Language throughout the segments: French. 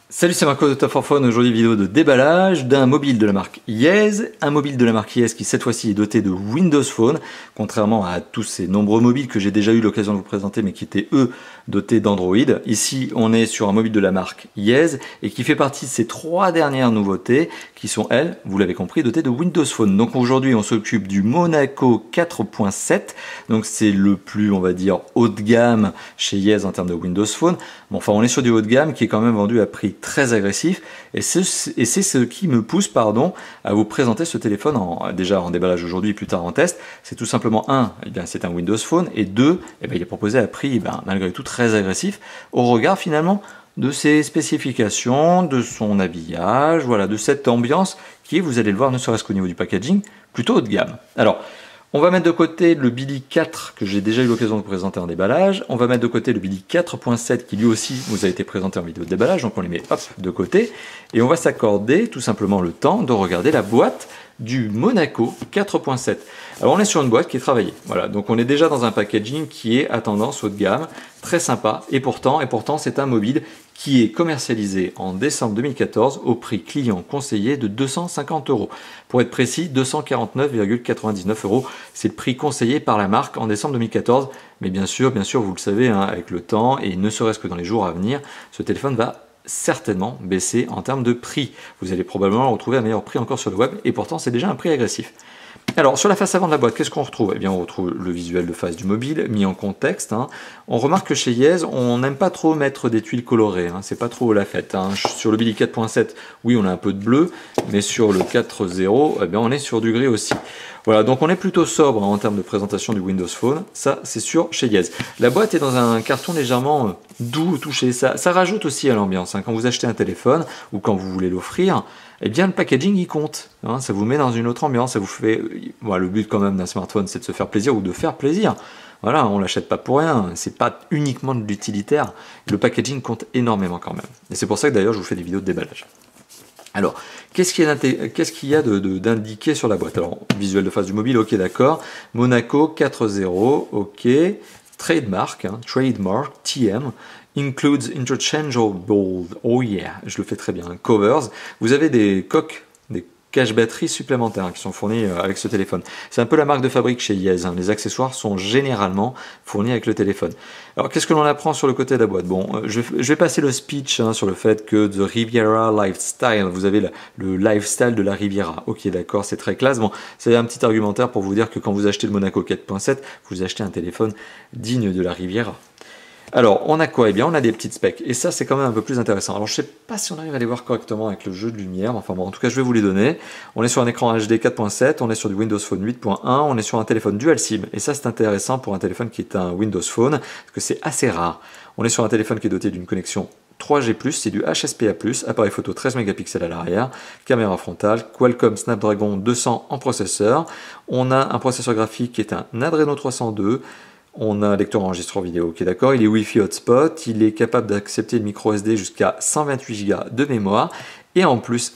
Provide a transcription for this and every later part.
Salut, c'est Marco de Top 4 Phone. Aujourd'hui, vidéo de déballage d'un mobile de la marque Yes. Un mobile de la marque Yes qui, cette fois-ci, est doté de Windows Phone, contrairement à tous ces nombreux mobiles que j'ai déjà eu l'occasion de vous présenter, mais qui étaient, eux, dotés d'Android. Ici, on est sur un mobile de la marque Yes et qui fait partie de ces trois dernières nouveautés qui sont, elles, vous l'avez compris, dotées de Windows Phone. Donc aujourd'hui, on s'occupe du Monaco 4.7. Donc c'est le plus, on va dire, haut de gamme chez Yes en termes de Windows Phone. Bon, enfin, on est sur du haut de gamme qui est quand même vendu à prix très agressif, et c'est ce qui me pousse à vous présenter ce téléphone déjà en déballage aujourd'hui, plus tard en test. C'est tout simplement c'est un Windows Phone, et deux, il est proposé à prix malgré tout très agressif au regard finalement de ses spécifications, de son habillage, voilà, de cette ambiance qui est, vous allez le voir, ne serait-ce qu'au niveau du packaging, plutôt haut de gamme. Alors, on va mettre de côté le Billy 4 que j'ai déjà eu l'occasion de présenter en déballage. On va mettre de côté le Billy 4.7 qui lui aussi vous a été présenté en vidéo de déballage. Donc on les met de côté. Et on va s'accorder tout simplement le temps de regarder la boîte du Monaco 4.7. Alors on est sur une boîte qui est travaillée. Voilà, donc on est déjà dans un packaging qui est à tendance haut de gamme, très sympa. Et pourtant c'est un mobile qui est commercialisé en décembre 2014 au prix client conseillé de 250 €. Pour être précis, 249,99 €. C'est le prix conseillé par la marque en décembre 2014. Mais bien sûr, vous le savez, avec le temps et ne serait-ce que dans les jours à venir, ce téléphone va certainement baisser en termes de prix. Vous allez probablement retrouver un meilleur prix encore sur le web et pourtant c'est déjà un prix agressif. Alors sur la face avant de la boîte, qu'est-ce qu'on retrouve? Eh bien on retrouve le visuel de face du mobile mis en contexte. On remarque que chez Yes, on n'aime pas trop mettre des tuiles colorées, c'est pas trop la fête. Sur le Billy 4.7, oui on a un peu de bleu, mais sur le 4.0, on est sur du gris aussi. Voilà, donc on est plutôt sobre en termes de présentation du Windows Phone, ça c'est sûr chez Yes. La boîte est dans un carton légèrement doux au toucher, ça rajoute aussi à l'ambiance. Quand vous achetez un téléphone ou quand vous voulez l'offrir, eh bien le packaging il compte, ça vous met dans une autre ambiance, ça vous fait... le but quand même d'un smartphone c'est de se faire plaisir ou de faire plaisir. Voilà, on l'achète pas pour rien, c'est pas uniquement de l'utilitaire, le packaging compte énormément quand même. Et c'est pour ça que d'ailleurs je vous fais des vidéos de déballage. Alors, qu'est-ce qu'il y a d'indiqué sur la boîte? Alors, visuel de face du mobile, ok, d'accord. Monaco 4.0, ok. Trademark, trademark, TM. Includes interchangeable, oh yeah, je le fais très bien. Covers. Vous avez des coques, des caches batterie supplémentaires qui sont fournis avec ce téléphone. C'est un peu la marque de fabrique chez Yes. Les accessoires sont généralement fournis avec le téléphone. Alors qu'est-ce que l'on apprend sur le côté de la boîte? Bon, je vais passer le speech sur le fait que The Riviera Lifestyle, vous avez le lifestyle de la Riviera. Ok, d'accord, c'est très classe. Bon, c'est un petit argumentaire pour vous dire que quand vous achetez le Monaco 4.7, vous achetez un téléphone digne de la Riviera. Alors, on a quoi? Eh bien, on a des petites specs. Et ça, c'est quand même un peu plus intéressant. Alors, je ne sais pas si on arrive à les voir correctement avec le jeu de lumière. Enfin bon, en tout cas, je vais vous les donner. On est sur un écran HD 4.7. On est sur du Windows Phone 8.1. On est sur un téléphone Dual SIM. Et ça, c'est intéressant pour un téléphone qui est un Windows Phone, parce que c'est assez rare. On est sur un téléphone qui est doté d'une connexion 3G+, c'est du HSPA+, appareil photo 13 mégapixels à l'arrière, caméra frontale, Qualcomm Snapdragon 200 en processeur. On a un processeur graphique qui est un Adreno 302. On a un lecteur enregistreur vidéo, ok d'accord, il est Wi-Fi hotspot, il est capable d'accepter le micro SD jusqu'à 128 Go de mémoire, et en plus,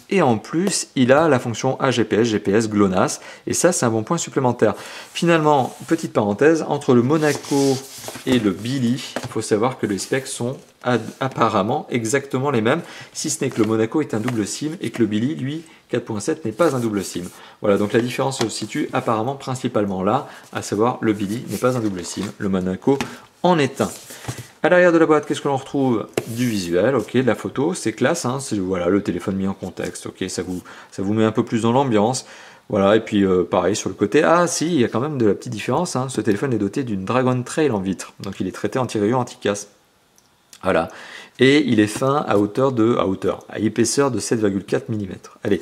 il a la fonction AGPS, GPS, GLONASS, et ça c'est un bon point supplémentaire. Finalement, petite parenthèse, entre le Monaco et le Billy, il faut savoir que les specs sont apparemment exactement les mêmes, si ce n'est que le Monaco est un double SIM, et que le Billy, lui, 4.7 n'est pas un double SIM. Voilà, donc la différence se situe apparemment principalement là, à savoir le Billy n'est pas un double SIM, le Monaco en est un. À l'arrière de la boîte, qu'est-ce que l'on retrouve? Du visuel, ok, de la photo, c'est classe, c'est voilà, le téléphone mis en contexte, ok, ça vous met un peu plus dans l'ambiance. Voilà, et puis pareil sur le côté, il y a quand même de la petite différence, ce téléphone est doté d'une Dragon Trail en vitre, donc il est traité anti-rayures, anti-casse. Voilà, et il est fin à épaisseur de 7,4 mm. Allez,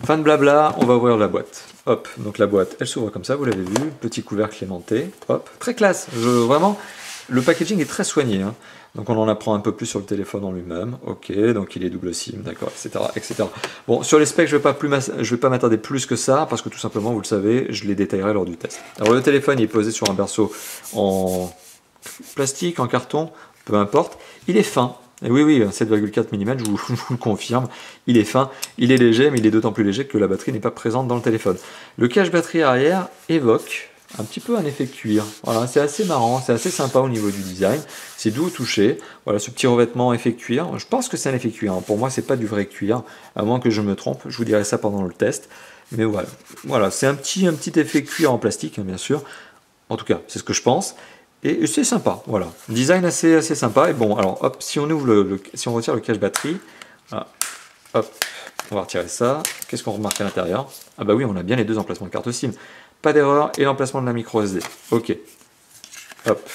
fin de blabla, on va ouvrir la boîte. Hop, donc la boîte, elle s'ouvre comme ça, vous l'avez vu, petit couvercle aimanté, hop, très classe, vraiment, le packaging est très soigné, Donc on en apprend un peu plus sur le téléphone en lui-même, ok, donc il est double SIM, d'accord, etc., etc. Bon, sur les specs, je vais pas m'attarder plus que ça, parce que tout simplement, vous le savez, je les détaillerai lors du test. Alors le téléphone, il est posé sur un berceau en plastique, en carton, peu importe, il est fin. Et oui, 7,4 mm, je vous le confirme, il est fin, il est léger, mais il est d'autant plus léger que la batterie n'est pas présente dans le téléphone. Le cache batterie arrière évoque un petit peu un effet cuir. Voilà, c'est assez marrant, c'est assez sympa au niveau du design. C'est doux au toucher. Voilà, ce petit revêtement effet cuir. Je pense que c'est un effet cuir. Pour moi, c'est pas du vrai cuir, à moins que je me trompe. Je vous dirai ça pendant le test. Mais voilà, voilà, c'est un petit effet cuir en plastique, bien sûr. En tout cas, c'est ce que je pense. Et c'est sympa, voilà. Design assez sympa. Et bon, alors hop, si on ouvre si on retire le cache batterie, voilà, hop, on va retirer ça. Qu'est-ce qu'on remarque à l'intérieur? Ah bah oui, on a bien les deux emplacements de carte SIM. Pas d'erreur, et l'emplacement de la micro SD. Ok. Hop.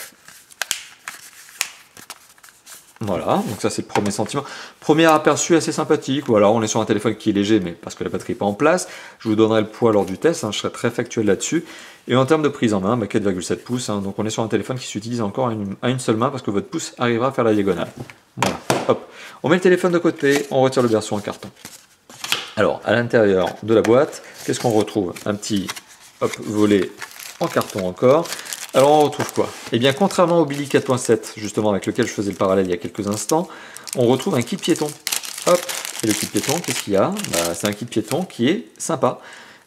Voilà, donc ça c'est le premier sentiment. Premier aperçu assez sympathique. Voilà, on est sur un téléphone qui est léger, mais parce que la batterie n'est pas en place. Je vous donnerai le poids lors du test, je serai très factuel là-dessus. Et en termes de prise en main, 4,7 pouces. Donc on est sur un téléphone qui s'utilise encore à une seule main parce que votre pouce arrivera à faire la diagonale. Voilà, hop. On met le téléphone de côté, on retire le berceau en carton. Alors, à l'intérieur de la boîte, qu'est-ce qu'on retrouve? Un petit volet en carton encore. Alors on retrouve quoi? Eh bien, contrairement au Billy 4.7, justement avec lequel je faisais le parallèle il y a quelques instants, on retrouve un kit piéton. Hop, et le kit piéton, qu'est-ce qu'il y a? C'est un kit piéton qui est sympa,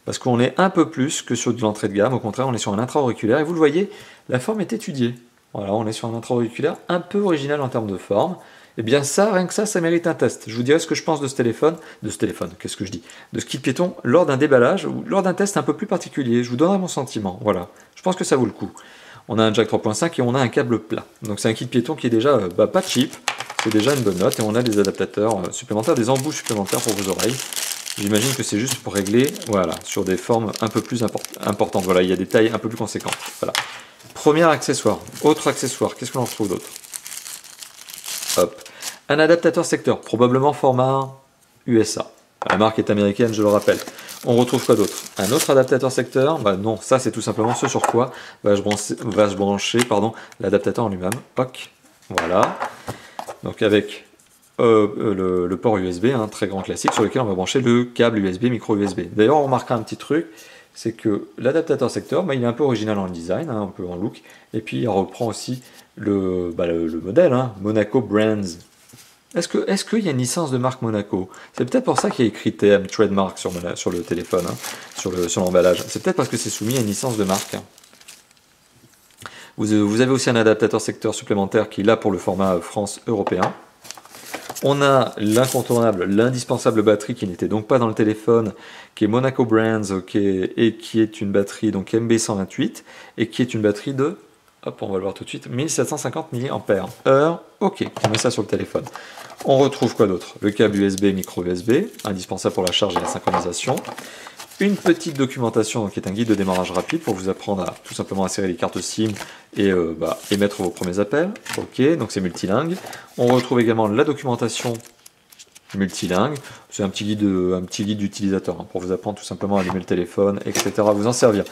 parce qu'on est un peu plus que sur de l'entrée de gamme. Au contraire, on est sur un intra-auriculaire, et vous le voyez, la forme est étudiée. Voilà, on est sur un intra-auriculaire un peu original en termes de forme. Eh bien ça, rien que ça mérite un test. Je vous dirai ce que je pense de ce téléphone, qu'est-ce que je dis? De ce kit piéton lors d'un déballage ou lors d'un test un peu plus particulier. Je vous donnerai mon sentiment, voilà. Je pense que ça vaut le coup. On a un jack 3.5 et on a un câble plat. Donc c'est un kit piéton qui est déjà pas cheap, c'est déjà une bonne note. Et on a des adaptateurs supplémentaires, des embouts supplémentaires pour vos oreilles. J'imagine que c'est juste pour régler, voilà, sur des formes un peu plus importantes. Voilà, il y a des tailles un peu plus conséquentes. Voilà. Premier accessoire. Autre accessoire, qu'est-ce qu'on en retrouve d'autre? Hop. Un adaptateur secteur, probablement format USA. La marque est américaine, je le rappelle. On retrouve quoi d'autre? Un autre adaptateur secteur? Non, ça c'est tout simplement ce sur quoi va se brancher l'adaptateur en lui-même. Poc, voilà. Donc avec le port USB, un très grand classique, sur lequel on va brancher le câble USB, micro USB. D'ailleurs, on remarquera un petit truc, c'est que l'adaptateur secteur, il est un peu original en design, un peu en look, et puis il reprend aussi le modèle, Monaco Brands. Est-ce qu'il y a une licence de marque Monaco? C'est peut-être pour ça qu'il y a écrit TM, trademark, sur le téléphone, sur l'emballage. C'est peut-être parce que c'est soumis à une licence de marque. Vous avez aussi un adaptateur secteur supplémentaire qui est là pour le format France européen. On a l'incontournable, l'indispensable batterie qui n'était donc pas dans le téléphone, qui est Monaco Brands, et qui est une batterie donc MB128, et qui est une batterie de... Hop, on va le voir tout de suite, 1750 mAh. Ok, on met ça sur le téléphone. On retrouve quoi d'autre? Le câble USB, micro USB, indispensable pour la charge et la synchronisation. Une petite documentation qui est un guide de démarrage rapide pour vous apprendre à tout simplement insérer les cartes SIM et émettre vos premiers appels. Ok, donc c'est multilingue. On retrouve également la documentation multilingue. C'est un petit guide d'utilisateur pour vous apprendre tout simplement à allumer le téléphone, etc. à vous en servir.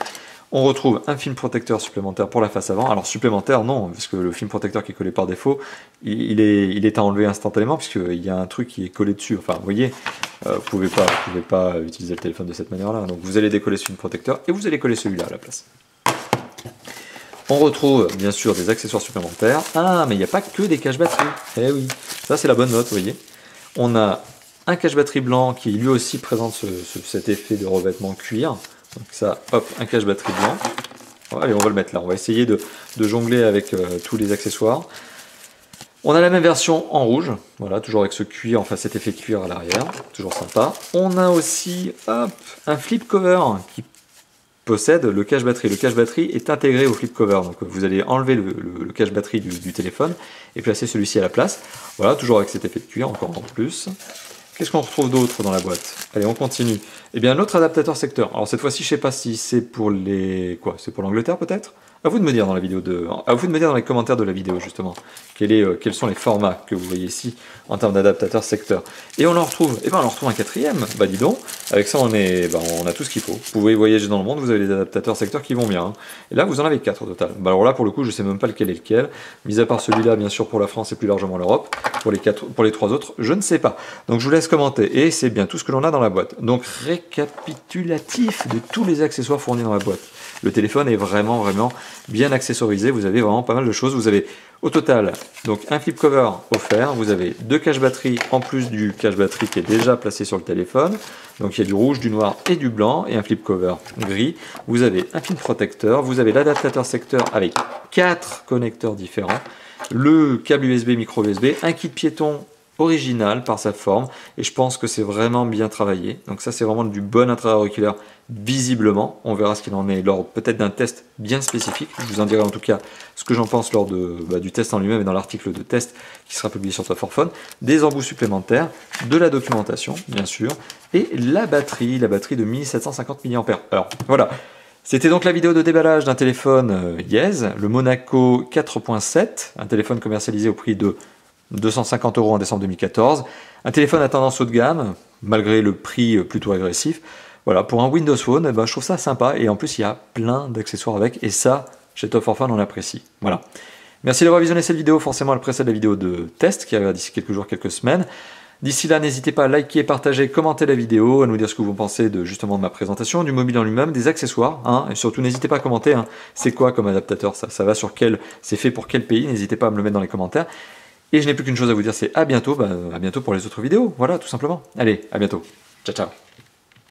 On retrouve un film protecteur supplémentaire pour la face avant. Alors supplémentaire, non, parce que le film protecteur qui est collé par défaut, il est à enlever instantanément, puisqu'il y a un truc qui est collé dessus. Enfin, vous voyez, vous pouvez pas utiliser le téléphone de cette manière-là. Donc vous allez décoller ce film protecteur et vous allez coller celui-là à la place. On retrouve bien sûr des accessoires supplémentaires. Ah, mais il n'y a pas que des caches batteries. Eh oui, ça c'est la bonne note, vous voyez. On a un cache-batterie blanc qui lui aussi présente cet effet de revêtement cuir. Donc ça, hop, un cache-batterie blanc. Allez, on va le mettre là. On va essayer de jongler avec tous les accessoires. On a la même version en rouge. Voilà, toujours avec ce cuir, enfin cet effet cuir à l'arrière. Toujours sympa. On a aussi, hop, un flip cover qui possède le cache-batterie. Le cache-batterie est intégré au flip cover. Donc vous allez enlever le cache-batterie du téléphone et placer celui-ci à la place. Voilà, toujours avec cet effet de cuir, encore en plus. Qu'est-ce qu'on retrouve d'autre dans la boîte? Allez, on continue. Eh bien, un autre adaptateur secteur. Alors cette fois-ci, je ne sais pas si c'est pour les... Quoi? C'est pour l'Angleterre peut-être? À vous de me dire dans la vidéo à vous de me dire dans les commentaires de la vidéo justement quels sont les formats que vous voyez ici en termes d'adaptateur secteur. Et on en retrouve, on en retrouve un quatrième. Bah dis donc, avec ça on a tout ce qu'il faut. Vous pouvez voyager dans le monde, vous avez les adaptateurs secteur qui vont bien. Et là vous en avez 4 au total. Bah alors là pour le coup je sais même pas lequel est lequel. Mis à part celui-là bien sûr pour la France et plus largement l'Europe. Pour les 3 autres, je ne sais pas. Donc je vous laisse commenter. Et c'est bien tout ce que l'on a dans la boîte. Donc récapitulatif de tous les accessoires fournis dans la boîte. Le téléphone est vraiment bien accessorisé, vous avez vraiment pas mal de choses. Vous avez au total donc un flip cover offert, vous avez 2 caches batterie en plus du cache batterie qui est déjà placé sur le téléphone. Donc il y a du rouge, du noir et du blanc et un flip cover gris. Vous avez un pin protecteur, vous avez l'adaptateur secteur avec 4 connecteurs différents, le câble USB, micro USB, un kit piéton original par sa forme et je pense que c'est vraiment bien travaillé. Donc ça c'est vraiment du bon intra-auriculaire visiblement. On verra ce qu'il en est lors peut-être d'un test bien spécifique. Je vous en dirai en tout cas ce que j'en pense lors du test en lui-même et dans l'article de test qui sera publié sur Top 4 Phone. Des embouts supplémentaires, de la documentation bien sûr et la batterie de 1750 mAh. Voilà. C'était donc la vidéo de déballage d'un téléphone Yes, le Monaco 4.7, un téléphone commercialisé au prix de 250 € en décembre 2014. Un téléphone à tendance haut de gamme, malgré le prix plutôt agressif. Voilà, pour un Windows Phone, eh ben, je trouve ça sympa. Et en plus, il y a plein d'accessoires avec. Et ça, chez Top 4 Phone, on apprécie. Voilà. Merci d'avoir visionné cette vidéo. Forcément, elle précède la vidéo de test qui arrivera d'ici quelques jours, quelques semaines. D'ici là, n'hésitez pas à liker, partager, commenter la vidéo, à nous dire ce que vous pensez justement de ma présentation, du mobile en lui-même, des accessoires, hein, et surtout n'hésitez pas à commenter, hein, c'est quoi comme adaptateur, ça va sur c'est fait pour quel pays, n'hésitez pas à me le mettre dans les commentaires. Et je n'ai plus qu'une chose à vous dire, c'est à bientôt pour les autres vidéos, voilà tout simplement. Allez, à bientôt, ciao ciao.